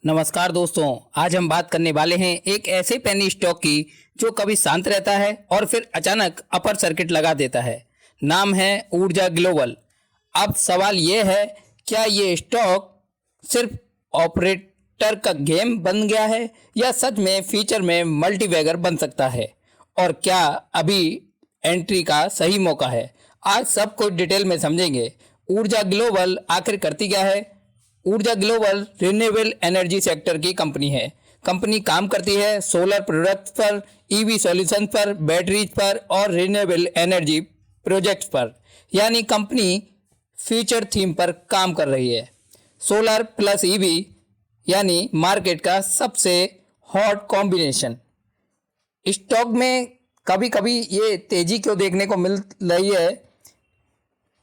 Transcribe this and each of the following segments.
नमस्कार दोस्तों, आज हम बात करने वाले हैं एक ऐसे पेनी स्टॉक की जो कभी शांत रहता है और फिर अचानक अपर सर्किट लगा देता है। नाम है ऊर्जा ग्लोबल। अब सवाल ये है, क्या ये स्टॉक सिर्फ ऑपरेटर का गेम बन गया है या सच में फ्यूचर में मल्टीबैगर बन सकता है, और क्या अभी एंट्री का सही मौका है? आज सब कुछ डिटेल में समझेंगे। ऊर्जा ग्लोबल आखिर करती क्या है? ऊर्जा ग्लोबल रिन्यूएबल एनर्जी सेक्टर की कंपनी है। कंपनी काम करती है सोलर प्रोडक्ट्स पर, ईवी सॉल्यूशन पर, बैटरीज पर और रिन्यूएबल एनर्जी प्रोजेक्ट्स पर। यानी कंपनी फ्यूचर थीम पर काम कर रही है। सोलर प्लस ईवी यानी मार्केट का सबसे हॉट कॉम्बिनेशन। स्टॉक में कभी कभी ये तेजी क्यों देखने को मिल रही है?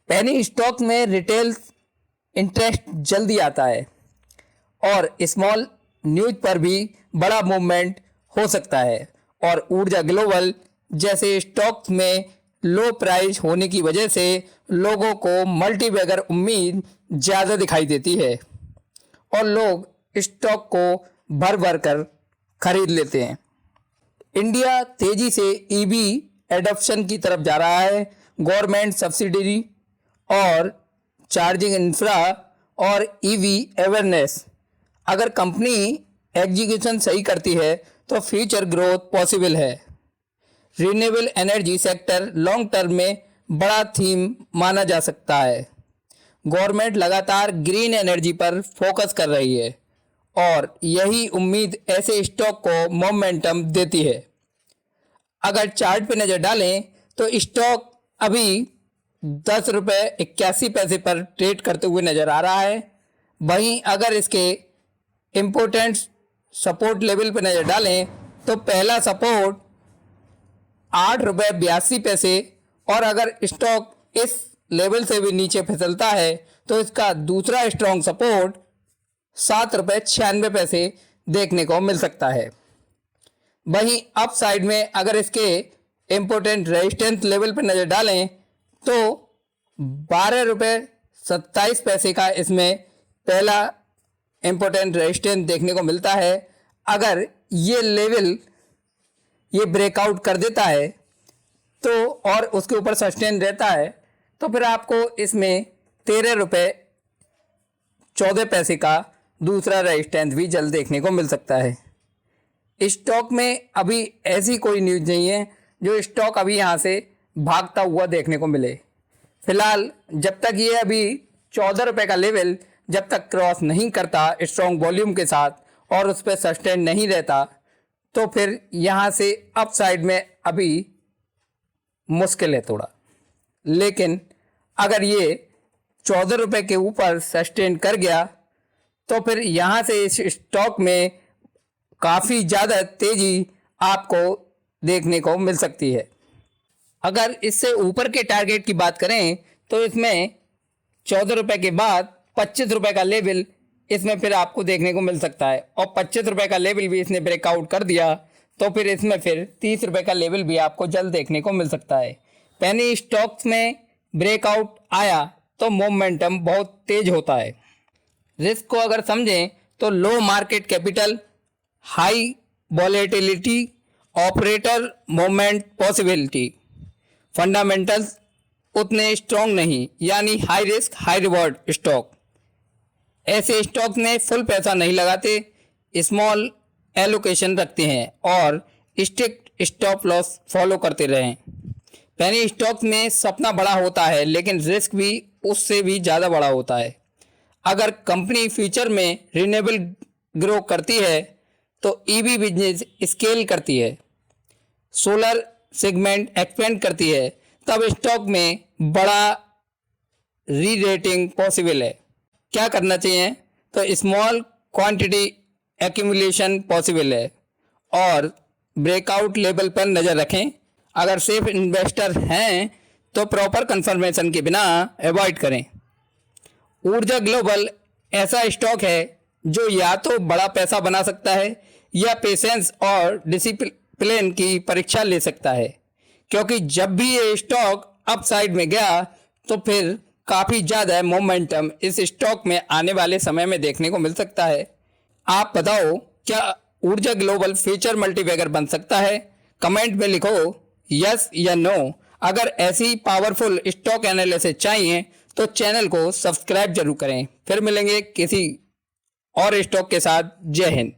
पेनी स्टॉक में रिटेल इंटरेस्ट जल्दी आता है और स्मॉल न्यूज पर भी बड़ा मूवमेंट हो सकता है, और ऊर्जा ग्लोबल जैसे स्टॉक्स में लो प्राइस होने की वजह से लोगों को मल्टीबैगर उम्मीद ज़्यादा दिखाई देती है और लोग स्टॉक को भर भर कर खरीद लेते हैं। इंडिया तेजी से ईवी एडॉप्शन की तरफ जा रहा है। गवर्नमेंट सब्सिडी और चार्जिंग इंफ्रा और ईवी अवेयरनेस, अगर कंपनी एग्जीक्यूशन सही करती है तो फ्यूचर ग्रोथ पॉसिबल है। Renewable energy sector long term में बड़ा थीम माना जा सकता है। गवर्नमेंट लगातार ग्रीन एनर्जी पर फोकस कर रही है और यही उम्मीद ऐसे स्टॉक को मोमेंटम देती है। अगर चार्ट पे नज़र डालें तो स्टॉक अभी 10 रुपये 81 पैसे पर ट्रेड करते हुए नज़र आ रहा है। वहीं अगर इसके इम्पोर्टेंट सपोर्ट लेवल पर नज़र डालें तो पहला सपोर्ट 8 रुपये 82 पैसे, और अगर स्टॉक इस लेवल से भी नीचे फिसलता है तो इसका दूसरा स्ट्रॉन्ग सपोर्ट 7 रुपये 96 पैसे देखने को मिल सकता है। वहीं अप साइड में अगर इसके इम्पोर्टेंट रेजिस्टेंस लेवल पर नज़र डालें तो 12 रुपये 27 पैसे का इसमें पहला इम्पोर्टेंट रेजिस्टेंस देखने को मिलता है। अगर ये लेवल ये ब्रेकआउट कर देता है तो और उसके ऊपर सस्टेन रहता है तो फिर आपको इसमें 13 रुपये 14 पैसे का दूसरा रेजिस्टेंस भी जल्द देखने को मिल सकता है। स्टॉक में अभी ऐसी कोई न्यूज़ नहीं है जो स्टॉक अभी यहाँ से भागता हुआ देखने को मिले। फिलहाल जब तक ये अभी 14 रुपये का लेवल जब तक क्रॉस नहीं करता स्ट्रॉन्ग वॉल्यूम के साथ और उस पर सस्टेन नहीं रहता तो फिर यहाँ से अप साइड में अभी मुश्किल है थोड़ा। लेकिन अगर ये 14 रुपये के ऊपर सस्टेन कर गया तो फिर यहाँ से इस स्टॉक में काफ़ी ज़्यादा तेज़ी आपको देखने को मिल सकती है। अगर इससे ऊपर के टारगेट की बात करें तो इसमें 14 रुपये के बाद 25 रुपये का लेवल इसमें फिर आपको देखने को मिल सकता है, और 25 रुपये का लेवल भी इसने ब्रेकआउट कर दिया तो फिर इसमें फिर 30 रुपये का लेवल भी आपको जल्द देखने को मिल सकता है। पेनी स्टॉक्स में ब्रेकआउट आया तो मोमेंटम बहुत तेज होता है। रिस्क को अगर समझें तो low market capital, high volatility, operator movement possibility, fundamentals उतने स्ट्रॉन्ग नहीं, यानी high risk high reward stock. ऐसे स्टॉक में फुल पैसा नहीं लगाते, स्मॉल एलोकेशन रखते हैं और स्ट्रिक्ट स्टॉप लॉस फॉलो करते रहें। पेनी स्टॉक में सपना बड़ा होता है लेकिन रिस्क भी उससे भी ज़्यादा बड़ा होता है। अगर कंपनी फ्यूचर में रिन्यूएबल ग्रो करती है तो ईवी बिजनेस स्केल करती है, सोलर सेगमेंट एक्सपेंड करती है, तब स्टॉक में बड़ा री रेटिंग पॉसिबल है। क्या करना चाहिए? तो स्मॉल क्वांटिटी एक्यूमुलेशन पॉसिबल है और ब्रेकआउट लेवल पर नज़र रखें। अगर सेफ इन्वेस्टर हैं तो प्रॉपर कंफर्मेशन के बिना अवॉइड करें। ऊर्जा ग्लोबल ऐसा स्टॉक है जो या तो बड़ा पैसा बना सकता है या पेशेंस और डिसिप्लिन की परीक्षा ले सकता है, क्योंकि जब भी ये स्टॉक अप साइड में गया तो फिर काफ़ी ज़्यादा मोमेंटम इस स्टॉक में आने वाले समय में देखने को मिल सकता है। आप बताओ, क्या ऊर्जा ग्लोबल फ्यूचर मल्टीबैगर बन सकता है? कमेंट में लिखो यस या नो। अगर ऐसी पावरफुल स्टॉक एनालिसिस चाहिए तो चैनल को सब्सक्राइब जरूर करें। फिर मिलेंगे किसी और स्टॉक के साथ। जय हिंद।